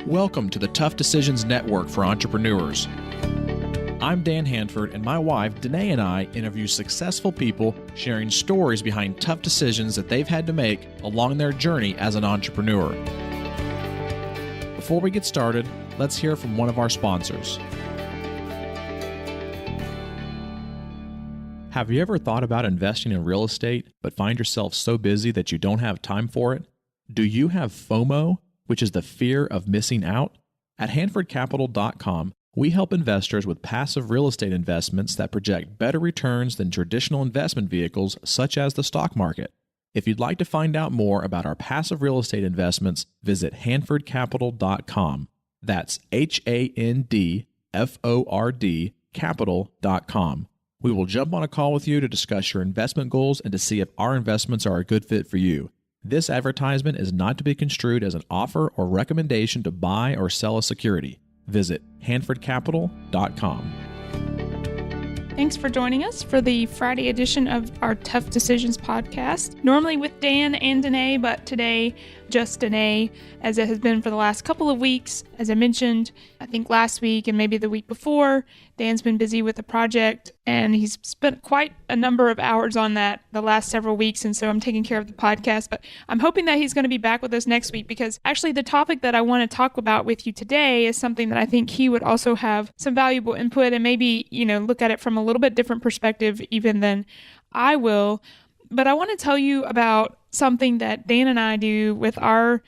Welcome to the Tough Decisions Network for Entrepreneurs. I'm Dan Handford, and my wife, Dennae, and I interview successful people sharing stories behind tough decisions that they've had to make along their journey as an entrepreneur. Before we get started, let's hear from one of our sponsors. Have you ever thought about investing in real estate, but find yourself so busy that you don't have time for it? Do you have FOMO, which is the fear of missing out? At HandfordCapital.com, we help investors with passive real estate investments that project better returns than traditional investment vehicles such as the stock market. If you'd like to find out more about our passive real estate investments, visit HandfordCapital.com. That's HANDFORD Capital.com. We will jump on a call with you to discuss your investment goals and to see if our investments are a good fit for you. This advertisement is not to be construed as an offer or recommendation to buy or sell a security. Visit HandfordCapital.com. Thanks for joining us for the Friday edition of our Tough Decisions podcast. Normally with Dan and Dennae, but today just Dennae, as it has been for the last couple of weeks. As I mentioned, I think last week and maybe the week before, Dan's been busy with a project and he's spent quite a number of hours on that the last several weeks, and so I'm taking care of the podcast. But I'm hoping that he's going to be back with us next week, because actually the topic that I want to talk about with you today is something that I think he would also have some valuable input and maybe, look at it from a little bit different perspective even than I will. But I want to tell you about something that Dan and I do with our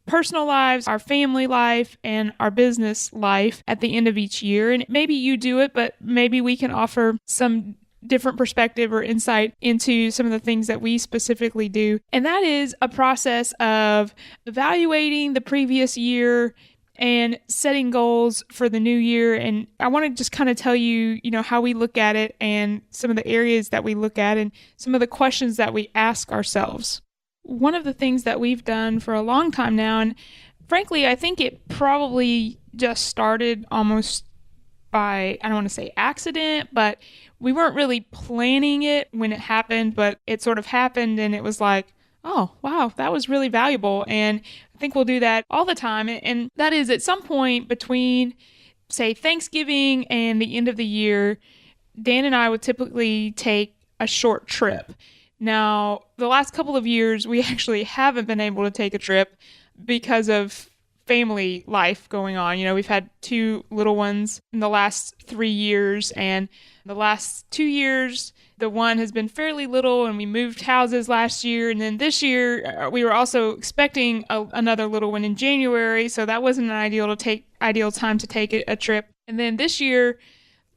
personal lives, our family life, and our business life at the end of each year. And maybe you do it, but maybe we can offer some different perspective or insight into some of the things that we specifically do. And that is a process of evaluating the previous year and setting goals for the new year. And I want to just kind of tell you, how we look at it and some of the areas that we look at and some of the questions that we ask ourselves. One of the things that we've done for a long time now, and frankly, I think it probably just started almost by, I don't want to say accident, but we weren't really planning it when it happened, but it sort of happened and it was like, oh, wow, that was really valuable. And I think we'll do that all the time. And that is at some point between, say, Thanksgiving and the end of the year, Dan and I would typically take a short trip. Now, the last couple of years, we actually haven't been able to take a trip because of family life going on. We've had 2 little ones in the last 3 years, and the last 2 years, the one has been fairly little, and we moved houses last year. And then this year, we were also expecting another little one in January, so that wasn't an ideal time to take a trip. And then this year,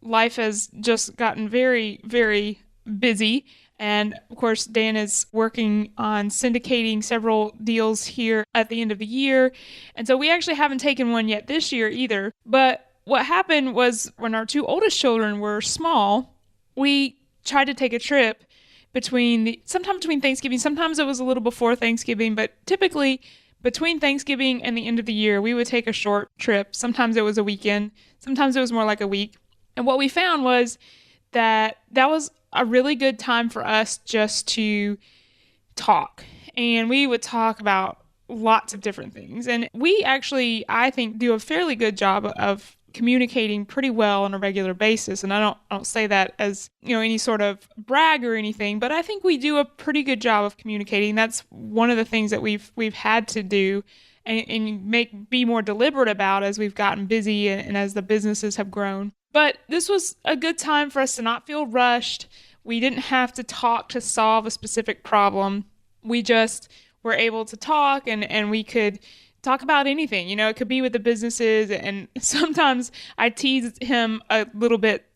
life has just gotten very, very busy. And of course, Dan is working on syndicating several deals here at the end of the year. And so we actually haven't taken one yet this year either. But what happened was when our 2 oldest children were small, we tried to take a trip sometime between Thanksgiving. Sometimes it was a little before Thanksgiving, but typically between Thanksgiving and the end of the year, we would take a short trip. Sometimes it was a weekend. Sometimes it was more like a week. And what we found was that was a really good time for us just to talk. And we would talk about lots of different things. And we actually, I think, do a fairly good job of communicating pretty well on a regular basis. And I don't say that as, any sort of brag or anything, but I think we do a pretty good job of communicating. That's one of the things that we've had to do and be more deliberate about as we've gotten busy and as the businesses have grown. But this was a good time for us to not feel rushed. We didn't have to talk to solve a specific problem. We just were able to talk and we could talk about anything. It could be with the businesses. And sometimes I tease him a little bit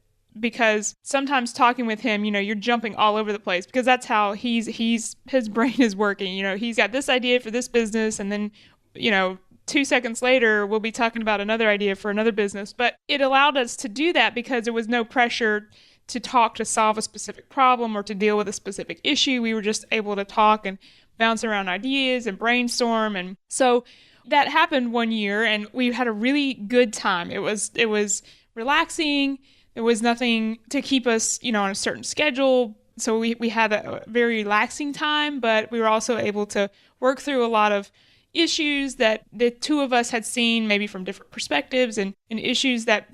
because sometimes talking with him, you're jumping all over the place because that's how his brain is working. He's got this idea for this business, and then, 2 seconds later, we'll be talking about another idea for another business. But it allowed us to do that because there was no pressure to talk to solve a specific problem or to deal with a specific issue. We were just able to talk and bounce around ideas and brainstorm. And so that happened one year, and we had a really good time. It was relaxing. There was nothing to keep us, on a certain schedule. So we had a very relaxing time, but we were also able to work through a lot of issues that the two of us had seen maybe from different perspectives, and issues that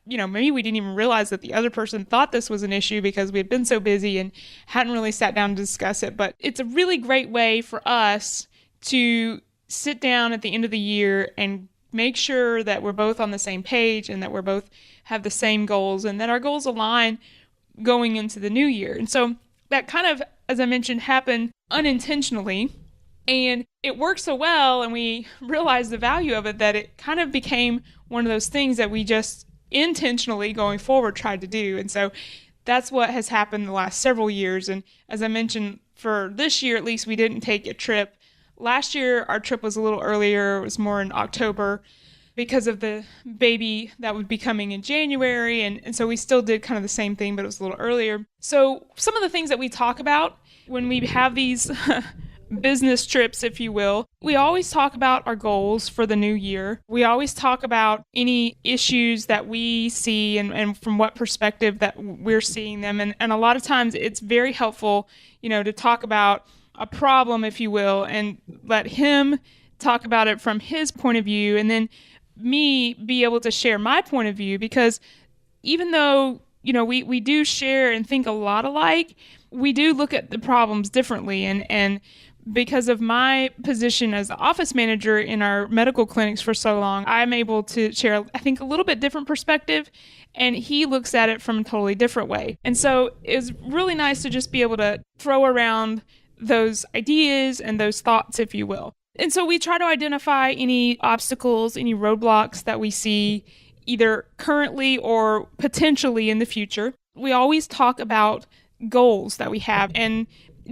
maybe we didn't even realize that the other person thought this was an issue because we had been so busy and hadn't really sat down to discuss it. But it's a really great way for us to sit down at the end of the year and make sure that we're both on the same page and that we're both have the same goals and that our goals align going into the new year. And so that kind of, as I mentioned, happened unintentionally. And it worked so well, and we realized the value of it, that it kind of became one of those things that we just intentionally going forward tried to do. And so that's what has happened the last several years. And as I mentioned, for this year at least, we didn't take a trip. Last year, our trip was a little earlier. It was more in October because of the baby that would be coming in January. And so we still did kind of the same thing, but it was a little earlier. So some of the things that we talk about when we have these business trips, if you will, we always talk about our goals for the new year. We always talk about any issues that we see and from what perspective that we're seeing them. And a lot of times it's very helpful, to talk about a problem, if you will, and let him talk about it from his point of view, and then me be able to share my point of view, because even though, we do share and think a lot alike, we do look at the problems differently. And because of my position as the office manager in our medical clinics for so long, I'm able to share, I think, a little bit different perspective, and he looks at it from a totally different way. And so it's really nice to just be able to throw around those ideas and those thoughts, if you will. And so we try to identify any obstacles, any roadblocks that we see either currently or potentially in the future. We always talk about goals that we have. And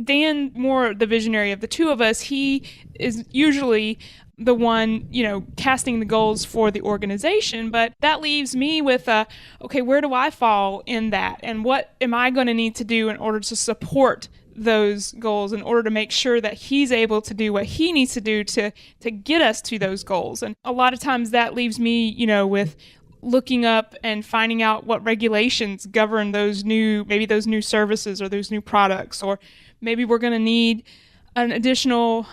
Dan, more the visionary of the two of us, he is usually the one, casting the goals for the organization. But that leaves me with, okay, where do I fall in that? And what am I going to need to do in order to support those goals, in order to make sure that he's able to do what he needs to do to get us to those goals? And a lot of times that leaves me, with looking up and finding out what regulations govern those new services or those new products, or maybe we're going to need an additional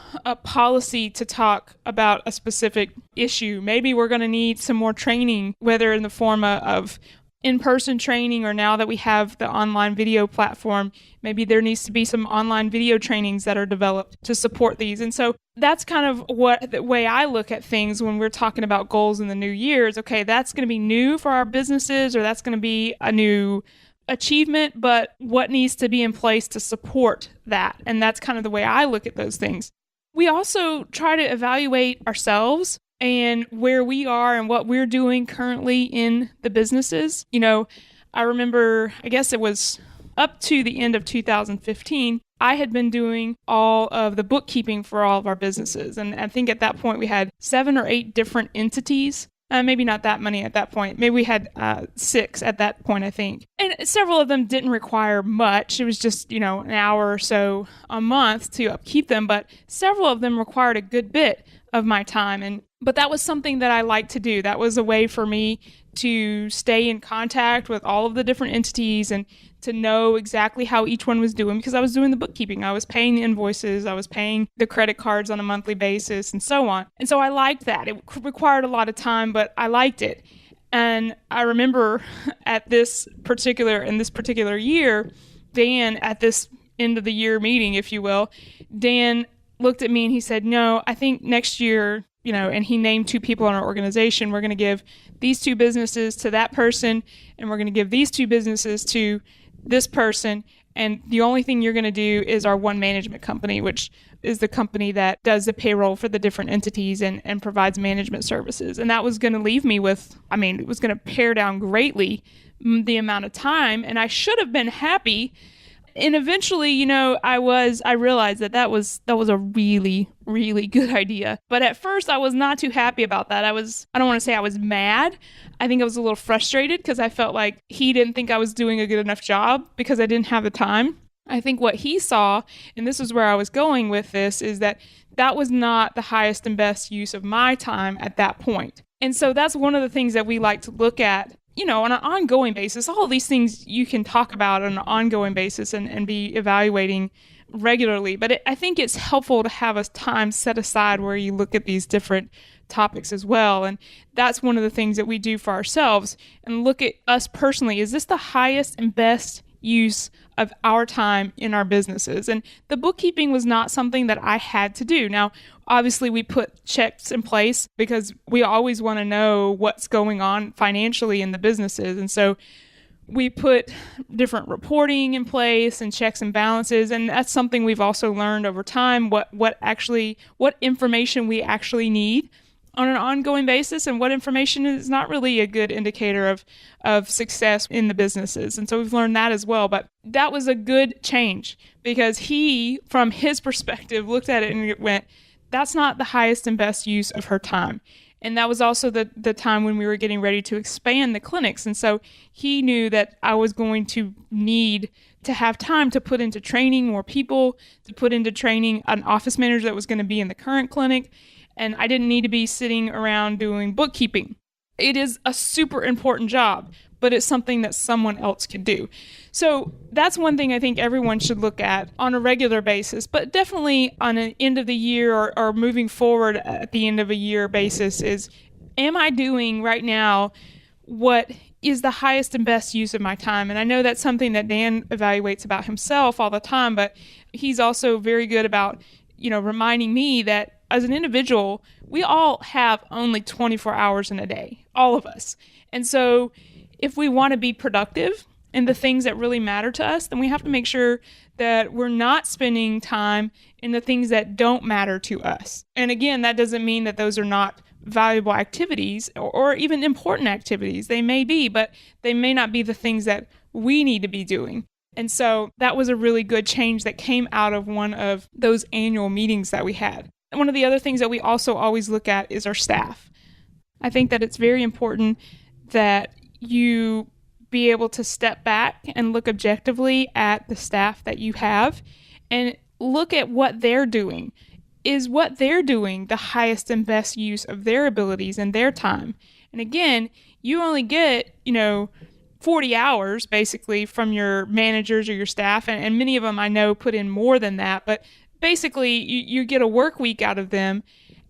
policy to talk about a specific issue. Maybe we're going to need some more training, whether in the form of in-person training, or now that we have the online video platform, maybe there needs to be some online video trainings that are developed to support these. And so that's kind of what the way I look at things when we're talking about goals in the new year is, okay, that's going to be new for our businesses, or that's going to be a new achievement, but what needs to be in place to support that? And that's kind of the way I look at those things. We also try to evaluate ourselves and where we are and what we're doing currently in the businesses. I remember, I guess it was up to the end of 2015, I had been doing all of the bookkeeping for all of our businesses. And I think at that point we had 7 or 8 different entities. Maybe not that many at that point. Maybe we had 6 at that point, I think. And several of them didn't require much. It was just, an hour or so a month to upkeep them. But several of them required a good bit of my time. But that was something that I liked to do. That was a way for me to stay in contact with all of the different entities and to know exactly how each one was doing, because I was doing the bookkeeping. I was paying the invoices. I was paying the credit cards on a monthly basis and so on. And so I liked that. It required a lot of time, but I liked it. And I remember in this particular year, Dan, at this end of the year meeting, if you will, Dan looked at me and he said, no, I think next year, and he named 2 people in our organization. We're going to give these 2 businesses to that person, and we're going to give these 2 businesses to this person. And the only thing you're going to do is our one management company, which is the company that does the payroll for the different entities and provides management services. And that was going to leave me with, it was going to pare down greatly the amount of time. And I should have been happy. And eventually, I realized that was a really, really good idea. But at first, I was not too happy about that. I don't want to say I was mad. I think I was a little frustrated because I felt like he didn't think I was doing a good enough job because I didn't have the time. I think what he saw, and this is where I was going with this, is that was not the highest and best use of my time at that point. And so that's one of the things that we like to look at, on an ongoing basis. All of these things you can talk about on an ongoing basis and be evaluating regularly, but I think it's helpful to have a time set aside where you look at these different topics as well. And that's one of the things that we do for ourselves and look at us personally. Is this the highest and best use of our time in our businesses? And the bookkeeping was not something that I had to do. Now, obviously, we put checks in place because we always want to know what's going on financially in the businesses. And so we put different reporting in place and checks and balances. And that's something we've also learned over time, what information we actually need on an ongoing basis and what information is not really a good indicator of success in the businesses. And so we've learned that as well. But that was a good change because he, from his perspective, looked at it and went, that's not the highest and best use of her time. And that was also the time when we were getting ready to expand the clinics. And so he knew that I was going to need to have time to put into training more people, to put into training an office manager that was going to be in the current clinic. And I didn't need to be sitting around doing bookkeeping. It is a super important job, but it's something that someone else could do. So that's one thing I think everyone should look at on a regular basis, but definitely on an end of the year or moving forward at the end of a year basis is, am I doing right now what is the highest and best use of my time? And I know that's something that Dan evaluates about himself all the time, but he's also very good about, reminding me that as an individual, we all have only 24 hours in a day, all of us. And so if we want to be productive in the things that really matter to us, then we have to make sure that we're not spending time in the things that don't matter to us. And again, that doesn't mean that those are not valuable activities or even important activities. They may be, but they may not be the things that we need to be doing. And so that was a really good change that came out of one of those annual meetings that we had. And one of the other things that we also always look at is our staff. I think that it's very important that you be able to step back and look objectively at the staff that you have and look at what they're doing. Is what they're doing the highest and best use of their abilities and their time? And again, you only get, 40 hours basically from your managers or your staff, and many of them I know put in more than that, but basically you get a work week out of them.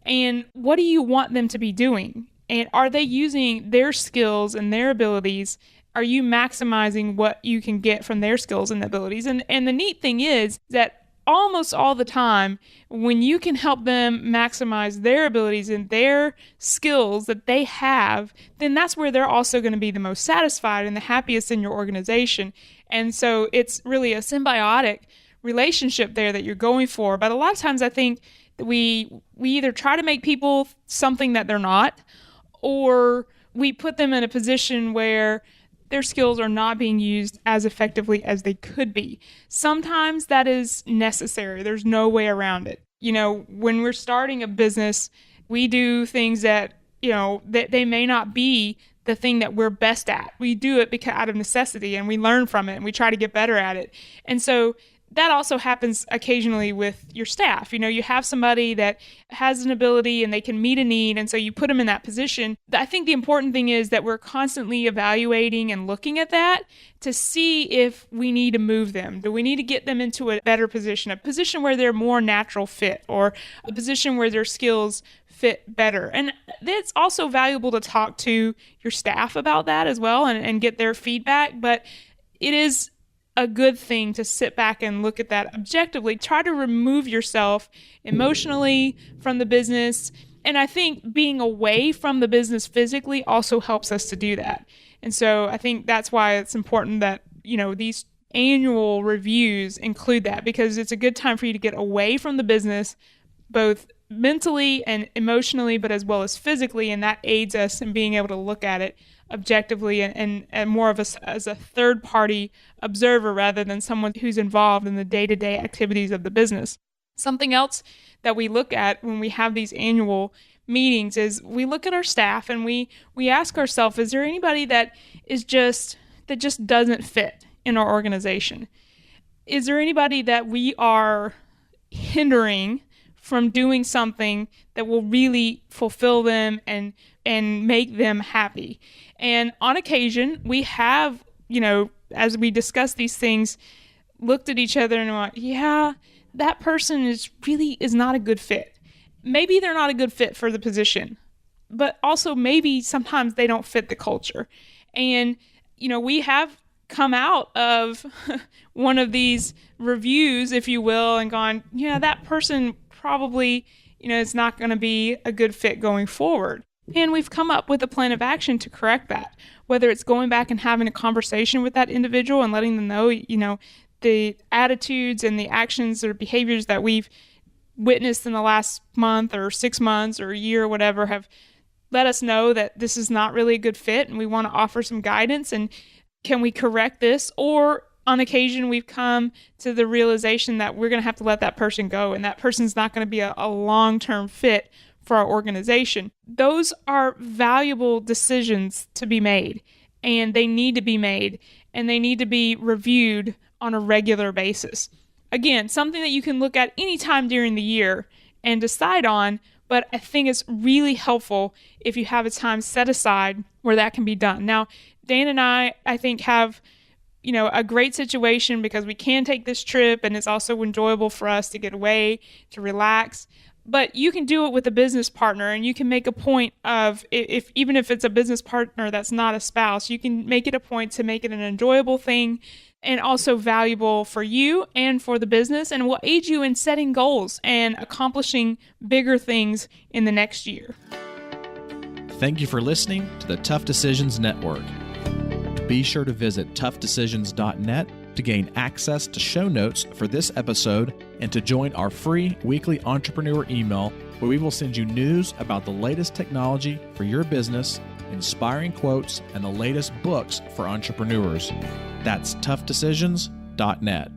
And what do you want them to be doing? And are they using their skills and their abilities? Are you maximizing what you can get from their skills and abilities? And the neat thing is that almost all the time, when you can help them maximize their abilities and their skills that they have, then that's where they're also going to be the most satisfied and the happiest in your organization. And so it's really a symbiotic relationship there that you're going for. But a lot of times I think that we either try to make people something that they're not, or we put them in a position where their skills are not being used as effectively as they could be. Sometimes that is necessary. There's no way around it. When we're starting a business, we do things that, that they may not be the thing that we're best at. We do it because out of necessity, and we learn from it and we try to get better at it. And so that also happens occasionally with your staff. You have somebody that has an ability and they can meet a need, and so you put them in that position. I think the important thing is that we're constantly evaluating and looking at that to see if we need to move them. Do we need to get them into a better position, a position where they're more natural fit, or a position where their skills fit better? And it's also valuable to talk to your staff about that as well and get their feedback, but it is a good thing to sit back and look at that objectively. Try to remove yourself emotionally from the business. And I think being away from the business physically also helps us to do that. And so I think that's why it's important that, these annual reviews include that, because it's a good time for you to get away from the business, both mentally and emotionally, but as well as physically. And that aids us in being able to look at it objectively and more of us as a third party observer rather than someone who's involved in the day-to-day activities of the business. Something else that we look at when we have these annual meetings is we look at our staff and we ask ourselves, is there anybody that just doesn't fit in our organization? Is there anybody that we are hindering from doing something that will really fulfill them and make them happy? And on occasion, we have, as we discuss these things, looked at each other and went, yeah, that person is not a good fit. Maybe they're not a good fit for the position, but also maybe sometimes they don't fit the culture. And, we have come out of one of these reviews, if you will, and gone, that person probably, is not going to be a good fit going forward. And we've come up with a plan of action to correct that, whether it's going back and having a conversation with that individual and letting them know, the attitudes and the actions or behaviors that we've witnessed in the last month or 6 months or a year or whatever have let us know that this is not really a good fit and we want to offer some guidance and can we correct this? Or on occasion we've come to the realization that we're going to have to let that person go and that person's not going to be a long-term fit for our organization. Those are valuable decisions to be made, and they need to be made, and they need to be reviewed on a regular basis. Again, something that you can look at anytime during the year and decide on, but I think it's really helpful if you have a time set aside where that can be done. Now, Dan and I think, have a great situation because we can take this trip and it's also enjoyable for us to get away, to relax. But you can do it with a business partner, and you can make a point of, even if it's a business partner that's not a spouse, you can make it a point to make it an enjoyable thing and also valuable for you and for the business, and will aid you in setting goals and accomplishing bigger things in the next year. Thank you for listening to the Tough Decisions Network. Be sure to visit toughdecisions.net to gain access to show notes for this episode and to join our free weekly entrepreneur email where we will send you news about the latest technology for your business, inspiring quotes, and the latest books for entrepreneurs. That's toughdecisions.net.